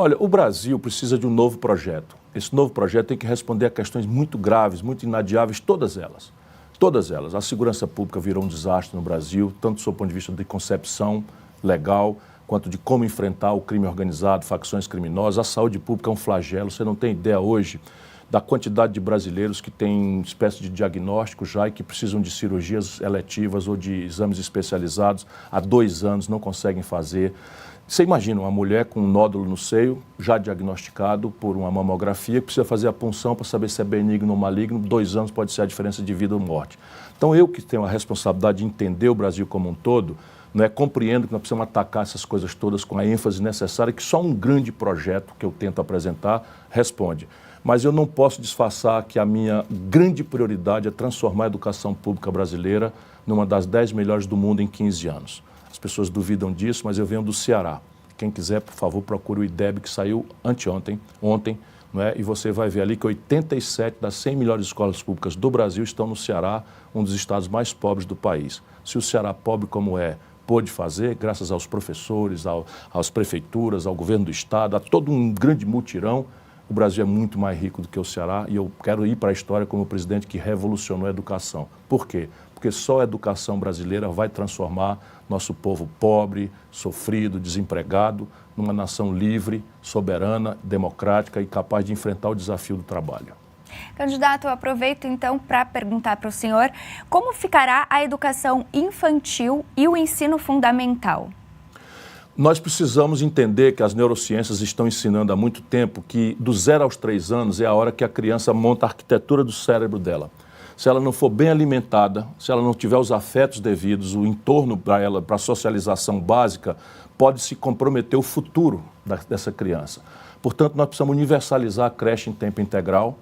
Olha, o Brasil precisa de um novo projeto. Esse novo projeto tem que responder a questões muito graves, muito inadiáveis, todas elas. Todas elas. A segurança pública virou um desastre no Brasil, tanto do seu ponto de vista de concepção legal, quanto de como enfrentar o crime organizado, facções criminosas. A saúde pública é um flagelo. Você não tem ideia hoje da quantidade de brasileiros que têm espécie de diagnóstico já e que precisam de cirurgias eletivas ou de exames especializados há 2 anos, não conseguem fazer. Você imagina uma mulher com um nódulo no seio, já diagnosticado por uma mamografia, que precisa fazer a punção para saber se é benigno ou maligno, 2 anos pode ser a diferença de vida ou morte. Então eu que tenho a responsabilidade de entender o Brasil como um todo, compreendo que nós precisamos atacar essas coisas todas com a ênfase necessária, que só um grande projeto que eu tento apresentar responde. Mas eu não posso disfarçar que a minha grande prioridade é transformar a educação pública brasileira numa das 10 melhores do mundo em 15 anos. As pessoas duvidam disso, mas eu venho do Ceará. Quem quiser, por favor, procure o IDEB, que saiu ontem, e você vai ver ali que 87 das 100 melhores escolas públicas do Brasil estão no Ceará, um dos estados mais pobres do país. Se o Ceará, pobre como é, pôde fazer, graças aos professores, às prefeituras, ao governo do estado, a todo um grande mutirão, o Brasil é muito mais rico do que o Ceará e eu quero ir para a história como o presidente que revolucionou a educação. Por quê? Porque só a educação brasileira vai transformar nosso povo pobre, sofrido, desempregado, numa nação livre, soberana, democrática e capaz de enfrentar o desafio do trabalho. Candidato, eu aproveito então para perguntar para o senhor como ficará a educação infantil e o ensino fundamental? Nós precisamos entender que as neurociências estão ensinando há muito tempo que do 0 aos 3 anos é a hora que a criança monta a arquitetura do cérebro dela. Se ela não for bem alimentada, se ela não tiver os afetos devidos, o entorno para ela, para a socialização básica, pode se comprometer o futuro dessa criança. Portanto, nós precisamos universalizar a creche em tempo integral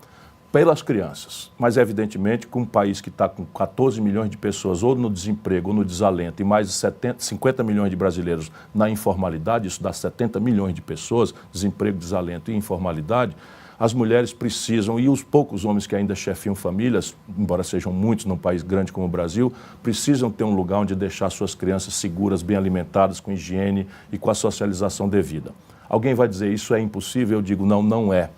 pelas crianças. Mas, evidentemente, com um país que está com 14 milhões de pessoas ou no desemprego ou no desalento e mais de 50 milhões de brasileiros na informalidade, isso dá 70 milhões de pessoas, desemprego, desalento e informalidade, as mulheres precisam, e os poucos homens que ainda chefiam famílias, embora sejam muitos num país grande como o Brasil, precisam ter um lugar onde deixar suas crianças seguras, bem alimentadas, com higiene e com a socialização devida. Alguém vai dizer, isso é impossível? Eu digo, não, não é.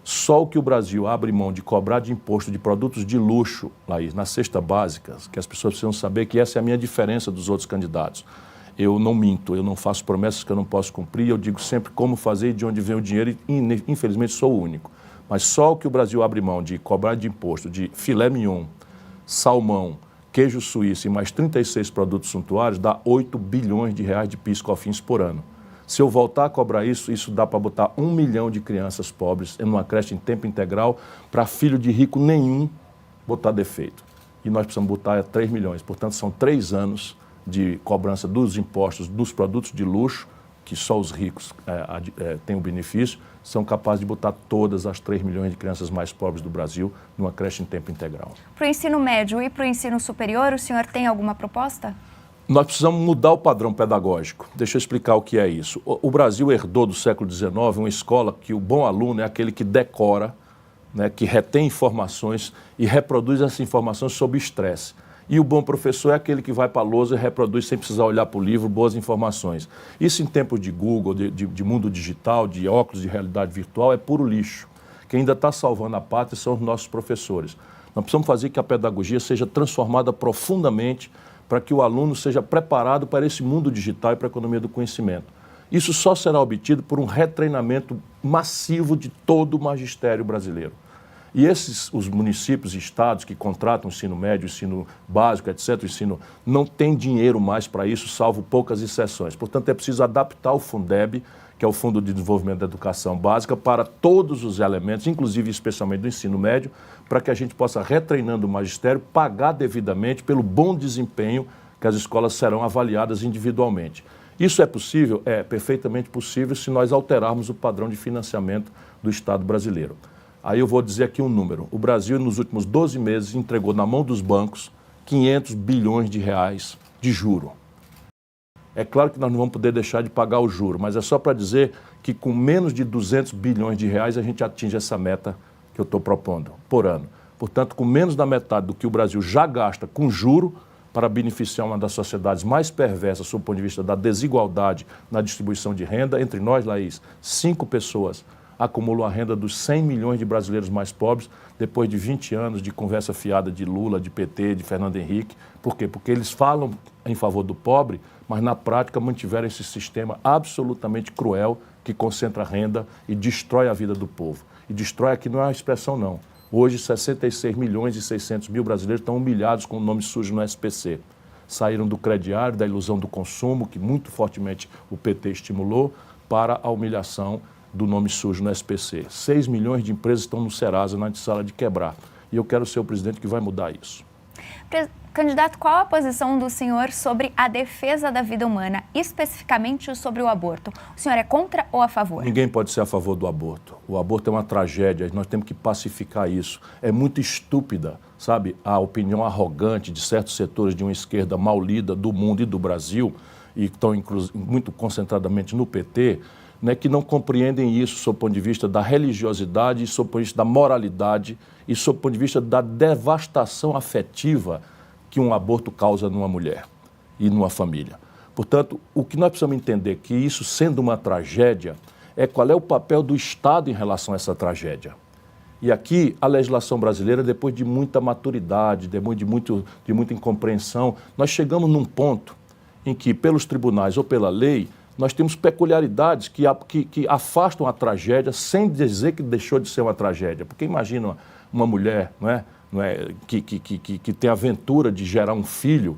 Só o que o Brasil abre mão de cobrar de imposto de produtos de luxo, Laís, na cesta básica, que as pessoas precisam saber que essa é a minha diferença dos outros candidatos. Eu não minto, eu não faço promessas que eu não posso cumprir, eu digo sempre como fazer e de onde vem o dinheiro e, infelizmente, sou o único. Mas só o que o Brasil abre mão de cobrar de imposto de filé mignon, salmão, queijo suíço e mais 36 produtos suntuários dá 8 bilhões de reais de PIS/COFINS por ano. Se eu voltar a cobrar isso dá para botar 1 milhão de crianças pobres em uma creche em tempo integral para filho de rico nenhum botar defeito. E nós precisamos botar 3 milhões. Portanto, são 3 anos de cobrança dos impostos dos produtos de luxo, que só os ricos têm o benefício, são capazes de botar todas as 3 milhões de crianças mais pobres do Brasil numa creche em tempo integral. Para o ensino médio e para o ensino superior, o senhor tem alguma proposta? Nós precisamos mudar o padrão pedagógico. Deixa eu explicar o que é isso. O Brasil herdou do século XIX uma escola que o bom aluno é aquele que decora, que retém informações e reproduz essas informações sob estresse. E o bom professor é aquele que vai para a lousa e reproduz sem precisar olhar para o livro boas informações. Isso em tempos de Google, de mundo digital, de óculos de realidade virtual, é puro lixo. Quem ainda está salvando a pátria são os nossos professores. Nós precisamos fazer que a pedagogia seja transformada profundamente para que o aluno seja preparado para esse mundo digital e para a economia do conhecimento. Isso só será obtido por um retreinamento massivo de todo o magistério brasileiro. E os municípios e estados que contratam ensino médio, ensino básico, etc., não têm dinheiro mais para isso, salvo poucas exceções. Portanto, é preciso adaptar o Fundeb, que é o Fundo de Desenvolvimento da Educação Básica, para todos os elementos, inclusive e especialmente do ensino médio, para que a gente possa, retreinando o magistério, pagar devidamente pelo bom desempenho que as escolas serão avaliadas individualmente. Isso é possível? É perfeitamente possível se nós alterarmos o padrão de financiamento do Estado brasileiro. Aí eu vou dizer aqui um número. O Brasil, nos últimos 12 meses, entregou na mão dos bancos 500 bilhões de reais de juro. É claro que nós não vamos poder deixar de pagar o juro, mas é só para dizer que com menos de 200 bilhões de reais a gente atinge essa meta que eu estou propondo por ano. Portanto, com menos da metade do que o Brasil já gasta com juro, para beneficiar uma das sociedades mais perversas, sob o ponto de vista da desigualdade na distribuição de renda. Entre nós, Laís, 5 pessoas acumulam a renda dos 100 milhões de brasileiros mais pobres, depois de 20 anos de conversa fiada de Lula, de PT, de Fernando Henrique. Por quê? Porque eles falam em favor do pobre, mas na prática mantiveram esse sistema absolutamente cruel que concentra renda e destrói a vida do povo. E destrói aqui não é uma expressão, não. Hoje, 66 milhões e 600 mil brasileiros estão humilhados com o nome sujo no SPC. Saíram do crediário, da ilusão do consumo, que muito fortemente o PT estimulou, para a humilhação do nome sujo no SPC. 6 milhões de empresas estão no Serasa, na sala de quebrar. E eu quero ser o presidente que vai mudar isso. Candidato, qual a posição do senhor sobre a defesa da vida humana, especificamente sobre o aborto? O senhor é contra ou a favor? Ninguém pode ser a favor do aborto. O aborto é uma tragédia, nós temos que pacificar isso. É muito estúpida, sabe, a opinião arrogante de certos setores de uma esquerda mal lida do mundo e do Brasil, e que estão muito concentradamente no PT, né, que não compreendem isso sob o ponto de vista da religiosidade, sob o ponto de vista da moralidade e sob o ponto de vista da devastação afetiva que um aborto causa numa mulher e numa família. Portanto, o que nós precisamos entender é que isso, sendo uma tragédia, é qual é o papel do Estado em relação a essa tragédia. E aqui, a legislação brasileira, depois de muita maturidade, depois de muita incompreensão, nós chegamos num ponto em que, pelos tribunais ou pela lei, nós temos peculiaridades que afastam a tragédia sem dizer que deixou de ser uma tragédia. Porque imagina uma mulher, que tem a aventura de gerar um filho,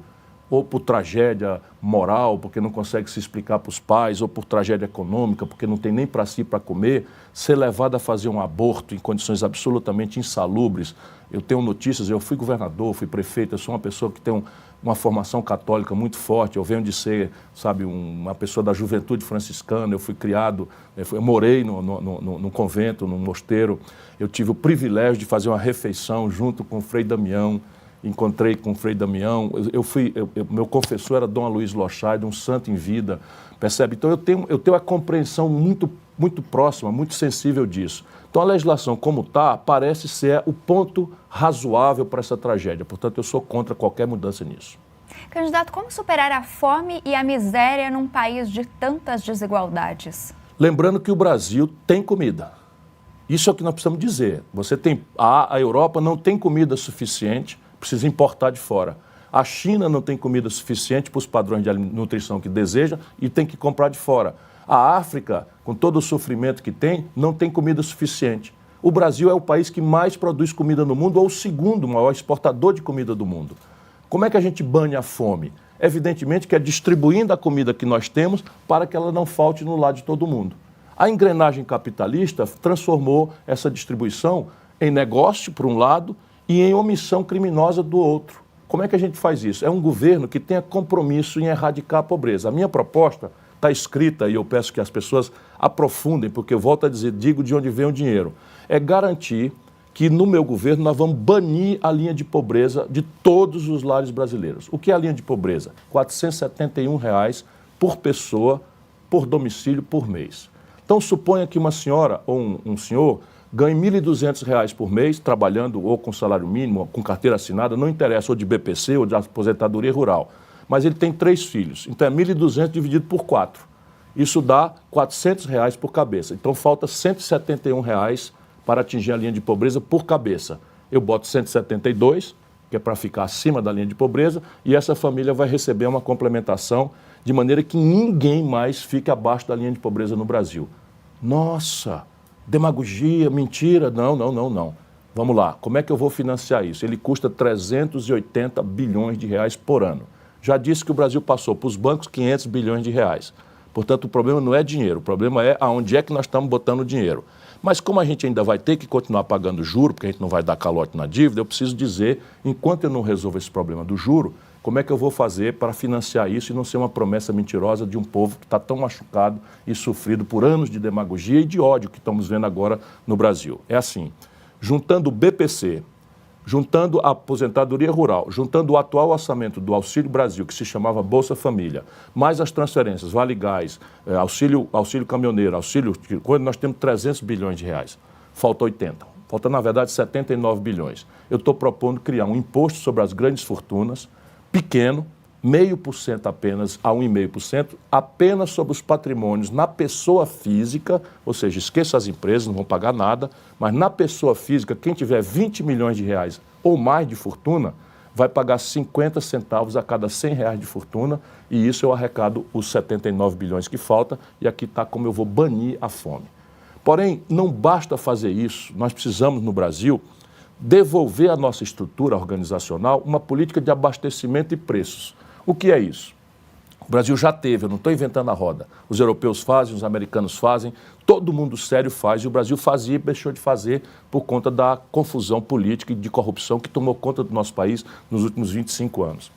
ou por tragédia moral, porque não consegue se explicar para os pais, ou por tragédia econômica, porque não tem nem para si para comer, ser levada a fazer um aborto em condições absolutamente insalubres. Eu tenho notícias, eu fui governador, fui prefeito, eu sou uma pessoa que tem uma formação católica muito forte, eu venho de ser, sabe, uma pessoa da juventude franciscana, eu fui criado, eu morei no convento, no mosteiro, eu tive o privilégio de fazer uma refeição junto com o Frei Damião, encontrei com o Frei Damião, meu confessor era Dom Aloysio Lochaide, um santo em vida, percebe? Então eu tenho a compreensão muito próxima, muito sensível disso. Então a legislação como está parece ser o ponto razoável para essa tragédia, portanto eu sou contra qualquer mudança nisso. Candidato, como superar a fome e a miséria num país de tantas desigualdades? Lembrando que o Brasil tem comida. Isso é o que nós precisamos dizer. A Europa não tem comida suficiente, precisa importar de fora. A China não tem comida suficiente para os padrões de nutrição que deseja e tem que comprar de fora. A África, com todo o sofrimento que tem, não tem comida suficiente. O Brasil é o país que mais produz comida no mundo, ou o segundo maior exportador de comida do mundo. Como é que a gente banha a fome? Evidentemente que é distribuindo a comida que nós temos para que ela não falte no lado de todo mundo. A engrenagem capitalista transformou essa distribuição em negócio, por um lado, e em omissão criminosa do outro. Como é que a gente faz isso? É um governo que tenha compromisso em erradicar a pobreza. A minha proposta está escrita, e eu peço que as pessoas aprofundem, porque eu volto a dizer, digo de onde vem o dinheiro. É garantir que no meu governo nós vamos banir a linha de pobreza de todos os lares brasileiros. O que é a linha de pobreza? R$ 471 por pessoa, por domicílio, por mês. Então suponha que uma senhora ou um senhor ganhe R$ 1.200 por mês, trabalhando ou com salário mínimo, ou com carteira assinada, não interessa, ou de BPC ou de aposentadoria rural. Mas ele tem 3 filhos, então é 1.200 dividido por 4. Isso dá R$ 400 por cabeça. Então falta R$ 171 para atingir a linha de pobreza por cabeça. Eu boto 172, que é para ficar acima da linha de pobreza, e essa família vai receber uma complementação de maneira que ninguém mais fique abaixo da linha de pobreza no Brasil. Nossa! Demagogia, mentira, não. Vamos lá, como é que eu vou financiar isso? Ele custa 380 bilhões de reais por ano. Já disse que o Brasil passou para os bancos 500 bilhões de reais. Portanto, o problema não é dinheiro, o problema é aonde é que nós estamos botando o dinheiro. Mas como a gente ainda vai ter que continuar pagando juro, porque a gente não vai dar calote na dívida, eu preciso dizer, enquanto eu não resolvo esse problema do juro, como é que eu vou fazer para financiar isso e não ser uma promessa mentirosa de um povo que está tão machucado e sofrido por anos de demagogia e de ódio que estamos vendo agora no Brasil? É assim, juntando o BPC, juntando a aposentadoria rural, juntando o atual orçamento do Auxílio Brasil, que se chamava Bolsa Família, mais as transferências, Vale Gás, auxílio caminhoneiro, quando nós temos 300 bilhões de reais, falta 80. Falta, na verdade, 79 bilhões. Eu estou propondo criar um imposto sobre as grandes fortunas, pequeno, 0,5% apenas a 1,5%, apenas sobre os patrimônios na pessoa física, ou seja, esqueça as empresas, não vão pagar nada, mas na pessoa física, quem tiver 20 milhões de reais ou mais de fortuna, vai pagar 50 centavos a cada 100 reais de fortuna, e isso eu arrecado os 79 bilhões que falta, e aqui está como eu vou banir a fome. Porém, não basta fazer isso, nós precisamos no Brasil devolver à nossa estrutura organizacional uma política de abastecimento e preços. O que é isso? O Brasil já teve, eu não estou inventando a roda. Os europeus fazem, os americanos fazem, todo mundo sério faz, e o Brasil fazia e deixou de fazer por conta da confusão política e de corrupção que tomou conta do nosso país nos últimos 25 anos.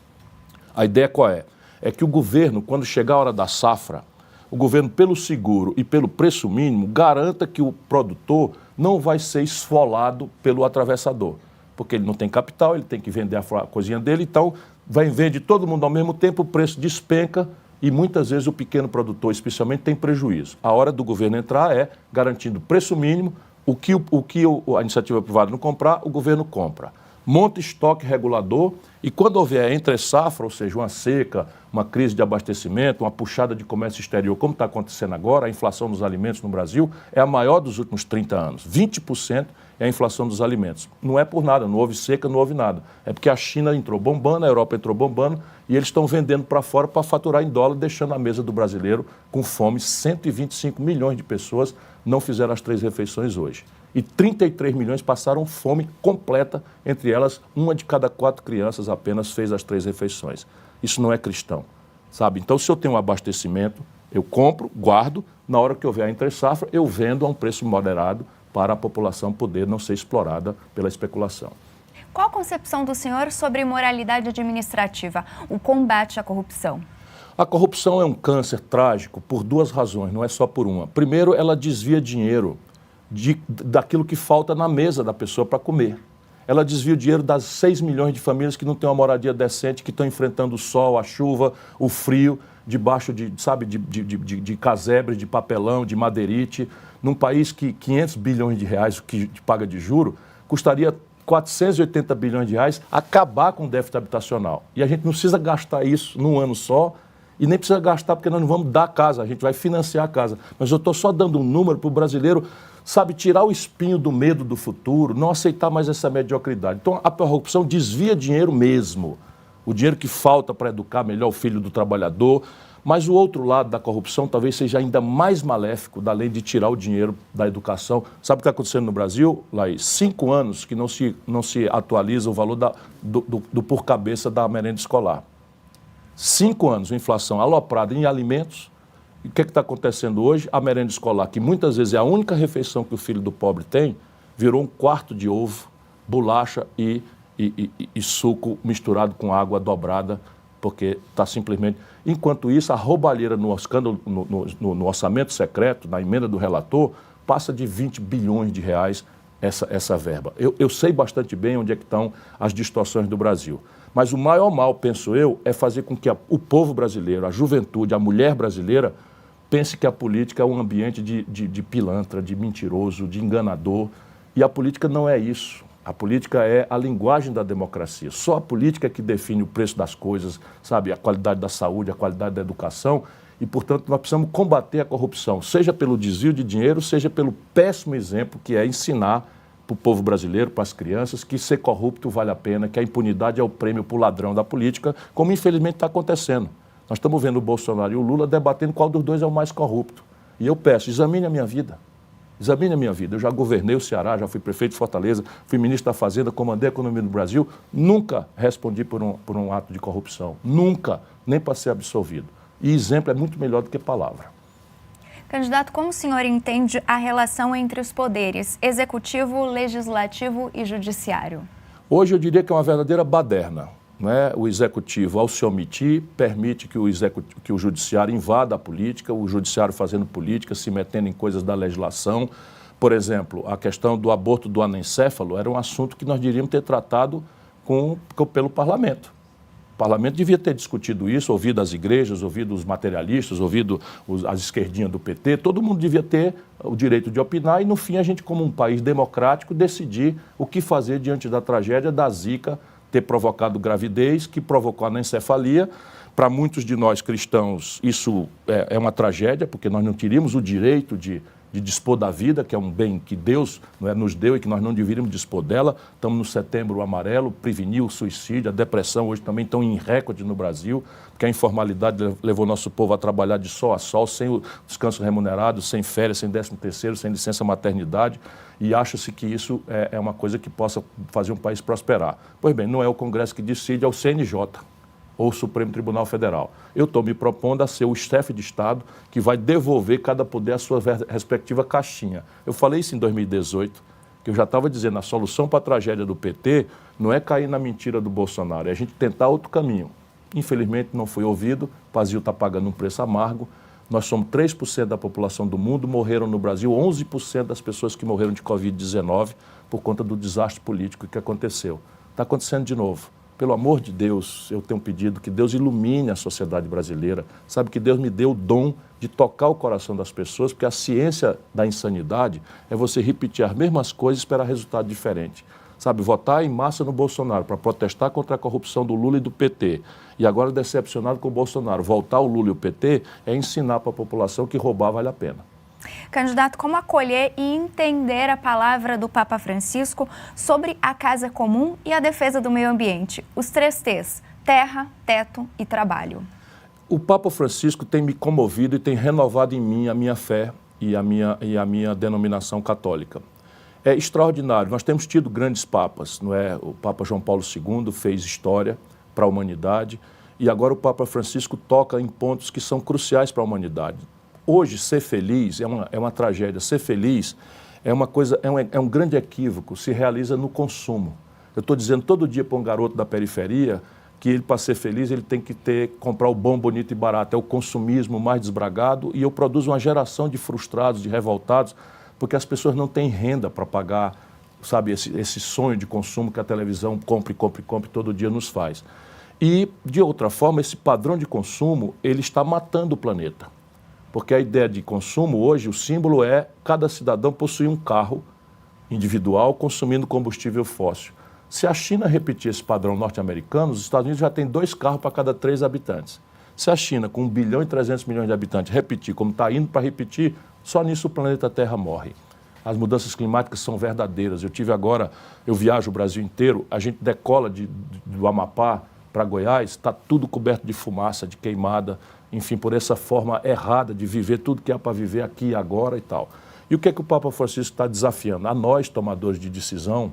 A ideia qual é? É que o governo, quando chegar a hora da safra, o governo, pelo seguro e pelo preço mínimo, garanta que o produtor não vai ser esfolado pelo atravessador, porque ele não tem capital, ele tem que vender a coisinha dele, então vai vender todo mundo ao mesmo tempo, o preço despenca e muitas vezes o pequeno produtor, especialmente, tem prejuízo. A hora do governo entrar é garantindo preço mínimo, o que a iniciativa privada não comprar, o governo compra. Monta estoque regulador e quando houver entre safra, ou seja, uma seca, uma crise de abastecimento, uma puxada de comércio exterior, como está acontecendo agora, a inflação dos alimentos no Brasil é a maior dos últimos 30 anos. 20% é a inflação dos alimentos. Não é por nada, não houve seca, não houve nada. É porque a China entrou bombando, a Europa entrou bombando e eles estão vendendo para fora para faturar em dólar, deixando a mesa do brasileiro com fome. 125 milhões de pessoas não fizeram as 3 refeições hoje. E 33 milhões passaram fome completa, entre elas, 1 de cada 4 crianças apenas fez as 3 refeições. Isso não é cristão, sabe? Então, se eu tenho um abastecimento, eu compro, guardo, na hora que houver a entre-safra, eu vendo a um preço moderado para a população poder não ser explorada pela especulação. Qual a concepção do senhor sobre moralidade administrativa, o combate à corrupção? A corrupção é um câncer trágico por 2 razões, não é só por uma. Primeiro, ela desvia dinheiro daquilo que falta na mesa da pessoa para comer. Ela desvia o dinheiro das 6 milhões de famílias que não têm uma moradia decente, que estão enfrentando o sol, a chuva, o frio, debaixo de casebre, de papelão, de madeirite, num país que 500 bilhões de reais que paga de juro, custaria 480 bilhões de reais acabar com o déficit habitacional. E a gente não precisa gastar isso num ano só, e nem precisa gastar porque nós não vamos dar a casa, a gente vai financiar a casa. Mas eu estou só dando um número para o brasileiro, sabe, tirar o espinho do medo do futuro, não aceitar mais essa mediocridade. Então a corrupção desvia dinheiro mesmo, o dinheiro que falta para educar melhor o filho do trabalhador, mas o outro lado da corrupção talvez seja ainda mais maléfico, além de tirar o dinheiro da educação. Sabe o que está acontecendo no Brasil, Laís? 5 anos que não se atualiza o valor do por cabeça da merenda escolar. 5 anos, inflação aloprada em alimentos. E o que está acontecendo hoje? A merenda escolar, que muitas vezes é a única refeição que o filho do pobre tem, virou 1/4 de ovo, bolacha e suco misturado com água dobrada, porque está simplesmente... Enquanto isso, a roubalheira no escândalo, no orçamento secreto, na emenda do relator, passa de 20 bilhões de reais essa verba. Eu sei bastante bem onde é que estão as distorções do Brasil. Mas o maior mal, penso eu, é fazer com que o povo brasileiro, a juventude, a mulher brasileira, pense que a política é um ambiente de pilantra, de mentiroso, de enganador. E a política não é isso. A política é a linguagem da democracia. Só a política é que define o preço das coisas, sabe, a qualidade da saúde, a qualidade da educação. E, portanto, nós precisamos combater a corrupção, seja pelo desvio de dinheiro, seja pelo péssimo exemplo que é ensinar para o povo brasileiro, para as crianças, que ser corrupto vale a pena, que a impunidade é o prêmio para o ladrão da política, como infelizmente está acontecendo. Nós estamos vendo o Bolsonaro e o Lula debatendo qual dos dois é o mais corrupto. E eu peço, examine a minha vida. Examine a minha vida. Eu já governei o Ceará, já fui prefeito de Fortaleza, fui ministro da Fazenda, comandei a economia do Brasil. Nunca respondi por um ato de corrupção. Nunca, nem para ser absolvido. E exemplo é muito melhor do que palavra. Candidato, como o senhor entende a relação entre os poderes executivo, legislativo e judiciário? Hoje eu diria que é uma verdadeira baderna. Né? O executivo, ao se omitir, permite que o judiciário invada a política, o judiciário fazendo política, se metendo em coisas da legislação. Por exemplo, a questão do aborto do anencéfalo era um assunto que nós deveríamos ter tratado pelo parlamento. O parlamento devia ter discutido isso, ouvido as igrejas, ouvido os materialistas, ouvido as esquerdinhas do PT. Todo mundo devia ter o direito de opinar e, no fim, a gente, como um país democrático, decidir o que fazer diante da tragédia da Zika ter provocado gravidez, que provocou anencefalia. Para muitos de nós cristãos, isso é uma tragédia, porque nós não teríamos o direito de dispor da vida, que é um bem que Deus nos deu e que nós não deveríamos dispor dela. Estamos no Setembro Amarelo, prevenir o suicídio, a depressão hoje também estão em recorde no Brasil, porque a informalidade levou nosso povo a trabalhar de sol a sol, sem o descanso remunerado, sem férias, sem 13º, sem licença maternidade, e acha-se que isso é uma coisa que possa fazer um país prosperar. Pois bem, não é o Congresso que decide, é o CNJ, ou o Supremo Tribunal Federal. Eu estou me propondo a ser o chefe de Estado que vai devolver cada poder à sua respectiva caixinha. Eu falei isso em 2018, que eu já estava dizendo, a solução para a tragédia do PT não é cair na mentira do Bolsonaro, é a gente tentar outro caminho. Infelizmente não foi ouvido, o Brasil está pagando um preço amargo. Nós somos 3% da população do mundo, morreram no Brasil 11% das pessoas que morreram de Covid-19 por conta do desastre político que aconteceu. Está acontecendo de novo. Pelo amor de Deus, eu tenho pedido que Deus ilumine a sociedade brasileira. Sabe que Deus me deu o dom de tocar o coração das pessoas, porque a ciência da insanidade é você repetir as mesmas coisas e esperar resultado diferente. Sabe, votar em massa no Bolsonaro para protestar contra a corrupção do Lula e do PT. E agora, decepcionado com o Bolsonaro, voltar o Lula e o PT é ensinar para a população que roubar vale a pena. Candidato, como acolher e entender a palavra do Papa Francisco sobre a casa comum e a defesa do meio ambiente? Os 3 T's: terra, teto e trabalho. O Papa Francisco tem me comovido e tem renovado em mim a minha fé e a minha denominação católica. É extraordinário. Nós temos tido grandes papas, não é? O Papa João Paulo II fez história para a humanidade e agora o Papa Francisco toca em pontos que são cruciais para a humanidade. Hoje, ser feliz é uma tragédia. Ser feliz é um grande equívoco, se realiza no consumo. Eu estou dizendo todo dia para um garoto da periferia que ele, para ser feliz, ele tem que comprar o bom, bonito e barato. É o consumismo mais desbragado e eu produzo uma geração de frustrados, de revoltados, porque as pessoas não têm renda para pagar, sabe, esse sonho de consumo que a televisão compre todo dia nos faz. E, de outra forma, esse padrão de consumo, ele está matando o planeta. Porque a ideia de consumo hoje, o símbolo é cada cidadão possuir um carro individual consumindo combustível fóssil. Se a China repetir esse padrão norte-americano, os Estados Unidos já tem 2 carros para cada 3 habitantes. Se a China, com 1 bilhão e 300 milhões de habitantes, repetir como está indo para repetir, só nisso o planeta Terra morre. As mudanças climáticas são verdadeiras. Eu viajo o Brasil inteiro, a gente decola do Amapá para Goiás, está tudo coberto de fumaça, de queimada, enfim, por essa forma errada de viver tudo que há para viver aqui e agora e tal. E o que é que o Papa Francisco está desafiando? A nós, tomadores de decisão,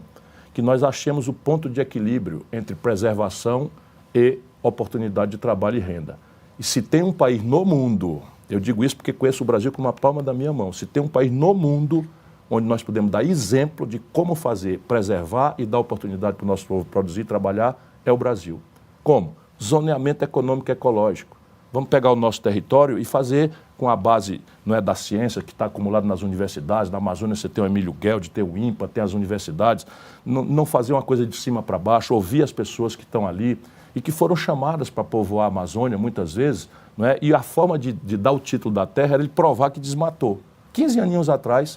que nós achemos o ponto de equilíbrio entre preservação e oportunidade de trabalho e renda. E se tem um país no mundo, eu digo isso porque conheço o Brasil com uma palma da minha mão, se tem um país no mundo onde nós podemos dar exemplo de como fazer, preservar e dar oportunidade para o nosso povo produzir e trabalhar, é o Brasil. Como? Zoneamento econômico e ecológico. Vamos pegar o nosso território e fazer com a base, não é, da ciência que está acumulada nas universidades. Na Amazônia você tem o Emílio Gueldi, tem o INPA, tem as universidades. Não fazer uma coisa de cima para baixo, ouvir as pessoas que estão ali e que foram chamadas para povoar a Amazônia muitas vezes, não é? E a forma de dar o título da terra era ele provar que desmatou. 15 aninhos atrás,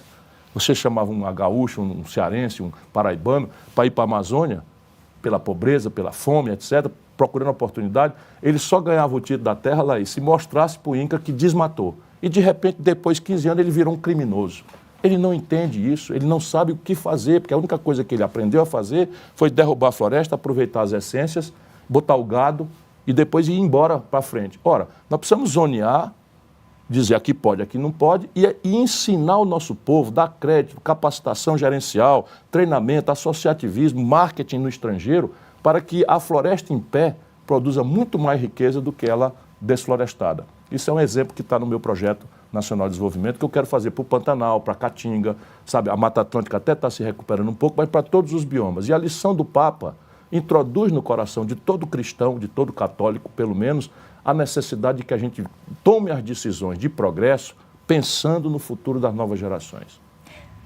você chamava um gaúcho, um cearense, um paraibano para ir para a Amazônia, pela pobreza, pela fome, etc., procurando oportunidade, ele só ganhava o título da terra lá e se mostrasse para o INCRA que desmatou. E, de repente, depois de 15 anos, ele virou um criminoso. Ele não entende isso, ele não sabe o que fazer, porque a única coisa que ele aprendeu a fazer foi derrubar a floresta, aproveitar as essências, botar o gado e depois ir embora para frente. Ora, nós precisamos zonear, dizer aqui pode, aqui não pode, e ensinar o nosso povo, dar crédito, capacitação gerencial, treinamento, associativismo, marketing no estrangeiro, para que a floresta em pé produza muito mais riqueza do que ela desflorestada. Isso é um exemplo que está no meu projeto nacional de desenvolvimento, que eu quero fazer para o Pantanal, para a Caatinga, sabe, a Mata Atlântica até está se recuperando um pouco, mas para todos os biomas. E a lição do Papa introduz no coração de todo cristão, de todo católico, pelo menos, a necessidade de que a gente tome as decisões de progresso pensando no futuro das novas gerações.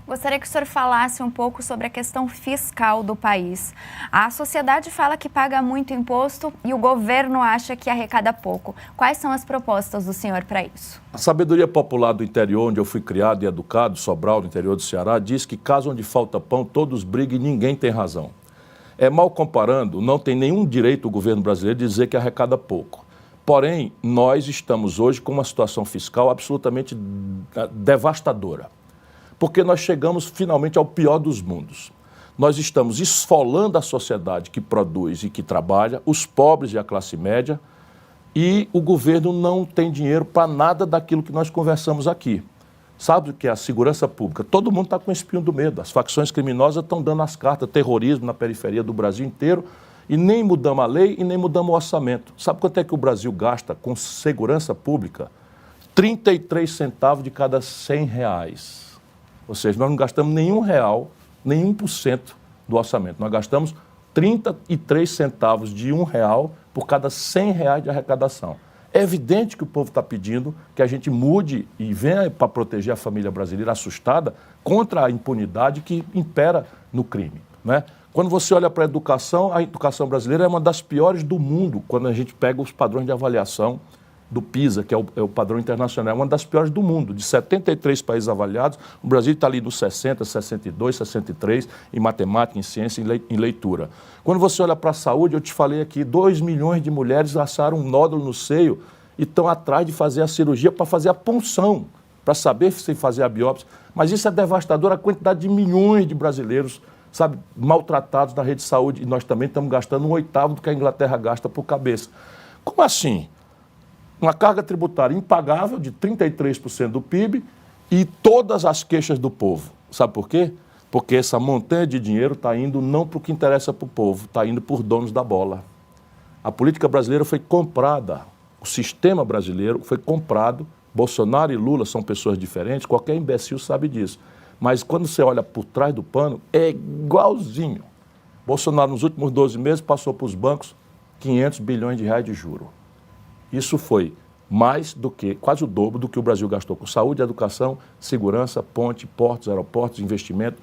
Gostaria que o senhor falasse um pouco sobre a questão fiscal do país. A sociedade fala que paga muito imposto e o governo acha que arrecada pouco. Quais são as propostas do senhor para isso? A sabedoria popular do interior, onde eu fui criado e educado, Sobral, no interior do Ceará, diz que casa onde falta pão, todos brigam e ninguém tem razão. Mal comparando, não tem nenhum direito o governo brasileiro de dizer que arrecada pouco. Porém, nós estamos hoje com uma situação fiscal absolutamente devastadora, porque nós chegamos finalmente ao pior dos mundos. Nós estamos esfolando a sociedade que produz e que trabalha, os pobres e a classe média, e o governo não tem dinheiro para nada daquilo que nós conversamos aqui. Sabe o que é a segurança pública? Todo mundo está com o espinho do medo. As facções criminosas estão dando as cartas, terrorismo na periferia do Brasil inteiro, e nem mudamos a lei e nem mudamos o orçamento. Sabe quanto é que o Brasil gasta com segurança pública? 33 centavos de cada 100 reais. Ou seja, nós não gastamos nenhum real, nem 1% do orçamento. Nós gastamos 33 centavos de R$1 por cada 100 reais de arrecadação. É evidente que o povo está pedindo que a gente mude e venha para proteger a família brasileira assustada contra a impunidade que impera no crime, né? Quando você olha para a educação brasileira é uma das piores do mundo, quando a gente pega os padrões de avaliação do PISA, que é o padrão internacional, é uma das piores do mundo. De 73 países avaliados, o Brasil está ali nos 60, 62, 63, em matemática, em ciência, em leitura. Quando você olha para a saúde, eu te falei aqui, 2 milhões de mulheres acharam um nódulo no seio e estão atrás de fazer a cirurgia para fazer a punção, para saber se fazer a biópsia. Mas isso é devastador, a quantidade de milhões de brasileiros, sabe, maltratados na rede de saúde, e nós também estamos gastando 1/8 do que a Inglaterra gasta por cabeça. Como assim? Uma carga tributária impagável de 33% do PIB e todas as queixas do povo. Sabe por quê? Porque essa montanha de dinheiro está indo não para o que interessa para o povo, está indo por donos da bola. A política brasileira foi comprada, o sistema brasileiro foi comprado. Bolsonaro e Lula são pessoas diferentes, qualquer imbecil sabe disso. Mas quando você olha por trás do pano, é igualzinho. Bolsonaro, nos últimos 12 meses, passou para os bancos 500 bilhões de reais de juro. Isso foi mais do que, quase o dobro do que o Brasil gastou com saúde, educação, segurança, ponte, portos, aeroportos, investimento,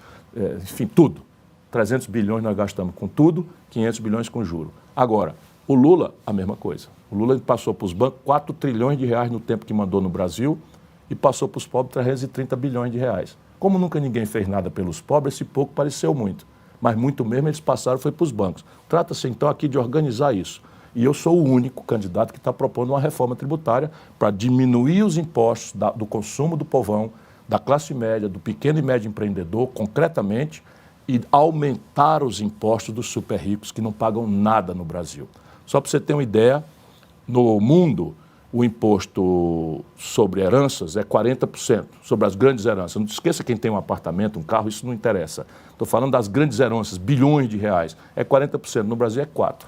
enfim, tudo. 300 bilhões nós gastamos com tudo, 500 bilhões com juro. Agora, o Lula, a mesma coisa. O Lula passou para os bancos 4 trilhões de reais no tempo que mandou no Brasil e passou para os pobres 330 bilhões de reais. Como nunca ninguém fez nada pelos pobres, esse pouco pareceu muito. Mas muito mesmo eles passaram foi para os bancos. Trata-se então aqui de organizar isso. E eu sou o único candidato que está propondo uma reforma tributária para diminuir os impostos do consumo do povão, da classe média, do pequeno e médio empreendedor, concretamente, e aumentar os impostos dos super ricos que não pagam nada no Brasil. Só para você ter uma ideia, no mundo, o imposto sobre heranças é 40%, sobre as grandes heranças. Não esqueça quem tem um apartamento, um carro, isso não interessa. Estou falando das grandes heranças, bilhões de reais, é 40%, no Brasil é 4%.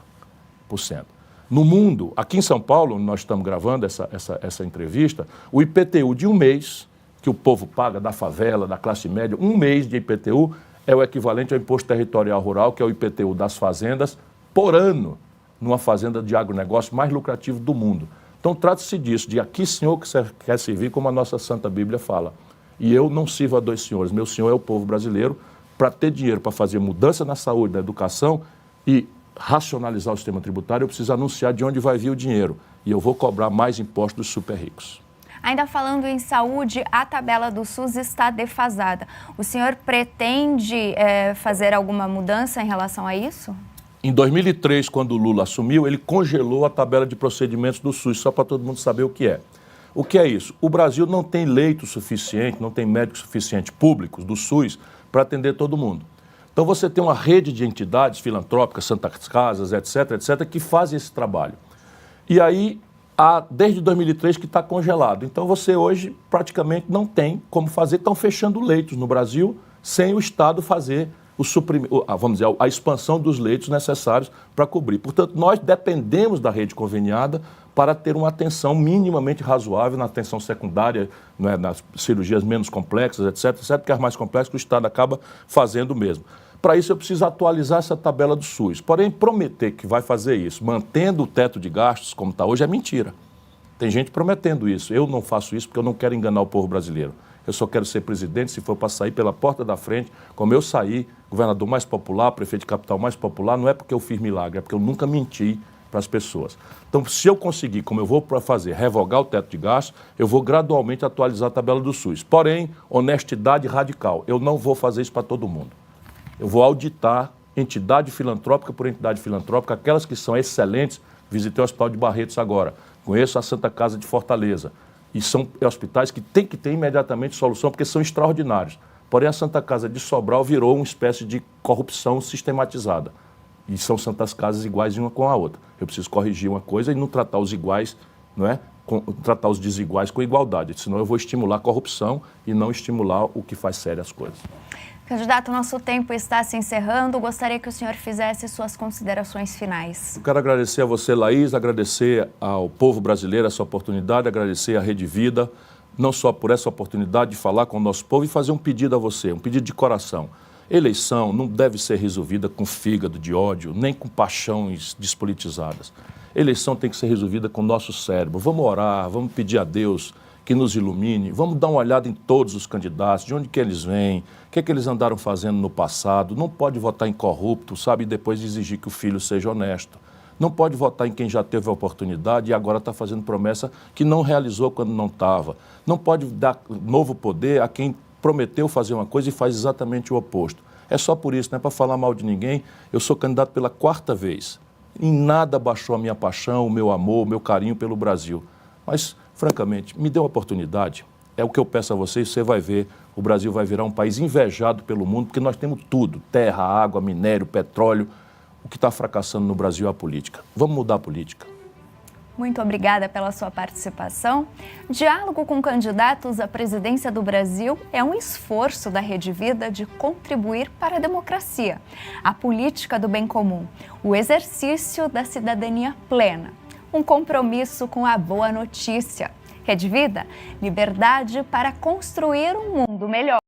No mundo, aqui em São Paulo, onde nós estamos gravando essa entrevista, o IPTU de um mês, que o povo paga da favela, da classe média, um mês de IPTU é o equivalente ao Imposto Territorial Rural, que é o IPTU das fazendas, por ano, numa fazenda de agronegócio mais lucrativo do mundo. Então, trata-se disso, de aqui, senhor, que você quer servir, como a nossa Santa Bíblia fala. E eu não sirvo a dois senhores. Meu senhor é o povo brasileiro. Para ter dinheiro para fazer mudança na saúde, na educação e racionalizar o sistema tributário, eu preciso anunciar de onde vai vir o dinheiro. E eu vou cobrar mais impostos dos super ricos. Ainda falando em saúde, a tabela do SUS está defasada. O senhor pretende fazer alguma mudança em relação a isso? Em 2003, quando o Lula assumiu, ele congelou a tabela de procedimentos do SUS, só para todo mundo saber o que é. O que é isso? O Brasil não tem leito suficiente, não tem médicos suficientes públicos do SUS para atender todo mundo. Então você tem uma rede de entidades filantrópicas, Santas Casas, etc., que fazem esse trabalho. E aí, desde 2003 que está congelado. Então você hoje praticamente não tem como fazer, estão fechando leitos no Brasil sem o Estado fazer vamos dizer, a expansão dos leitos necessários para cobrir. Portanto, nós dependemos da rede conveniada para ter uma atenção minimamente razoável na atenção secundária, né, nas cirurgias menos complexas, etc., porque as mais complexas o Estado acaba fazendo mesmo. Para isso, eu preciso atualizar essa tabela do SUS. Porém, prometer que vai fazer isso, mantendo o teto de gastos como está hoje, é mentira. Tem gente prometendo isso. Eu não faço isso porque eu não quero enganar o povo brasileiro. Eu só quero ser presidente se for para sair pela porta da frente, como eu saí, governador mais popular, prefeito de capital mais popular, não é porque eu fiz milagre, é porque eu nunca menti para as pessoas. Então, se eu conseguir, como eu vou para fazer, revogar o teto de gastos, eu vou gradualmente atualizar a tabela do SUS. Porém, honestidade radical, eu não vou fazer isso para todo mundo. Eu vou auditar entidade filantrópica por entidade filantrópica, aquelas que são excelentes. Visitei o Hospital de Barretos agora, conheço a Santa Casa de Fortaleza, e são hospitais que têm que ter imediatamente solução, porque são extraordinários. Porém, a Santa Casa de Sobral virou uma espécie de corrupção sistematizada. E são santas casas iguais uma com a outra. Eu preciso corrigir uma coisa e não tratar os iguais, não é? Tratar os desiguais com igualdade, senão eu vou estimular a corrupção e não estimular o que faz sério as coisas. Candidato, nosso tempo está se encerrando. Gostaria que o senhor fizesse suas considerações finais. Eu quero agradecer a você, Laís, agradecer ao povo brasileiro essa oportunidade, agradecer à Rede Vida, não só por essa oportunidade de falar com o nosso povo e fazer um pedido a você, um pedido de coração. Eleição não deve ser resolvida com fígado de ódio, nem com paixões despolitizadas. Eleição tem que ser resolvida com o nosso cérebro. Vamos orar, vamos pedir a Deus que nos ilumine, vamos dar uma olhada em todos os candidatos, de onde que eles vêm, o que é que eles andaram fazendo no passado. Não pode votar em corrupto, sabe, e depois exigir que o filho seja honesto. Não pode votar em quem já teve a oportunidade e agora está fazendo promessa que não realizou quando não estava. Não pode dar novo poder a quem prometeu fazer uma coisa e faz exatamente o oposto. É só por isso, não é para falar mal de ninguém. Eu sou candidato pela 4ª vez. Em nada baixou a minha paixão, o meu amor, o meu carinho pelo Brasil. Mas, francamente, me dê uma oportunidade. É o que eu peço a vocês, você vai ver, o Brasil vai virar um país invejado pelo mundo, porque nós temos tudo, terra, água, minério, petróleo. O que está fracassando no Brasil é a política. Vamos mudar a política. Muito obrigada pela sua participação. Diálogo com candidatos à presidência do Brasil é um esforço da Rede Vida de contribuir para a democracia, a política do bem comum, o exercício da cidadania plena, um compromisso com a boa notícia. Rede Vida, liberdade para construir um mundo melhor.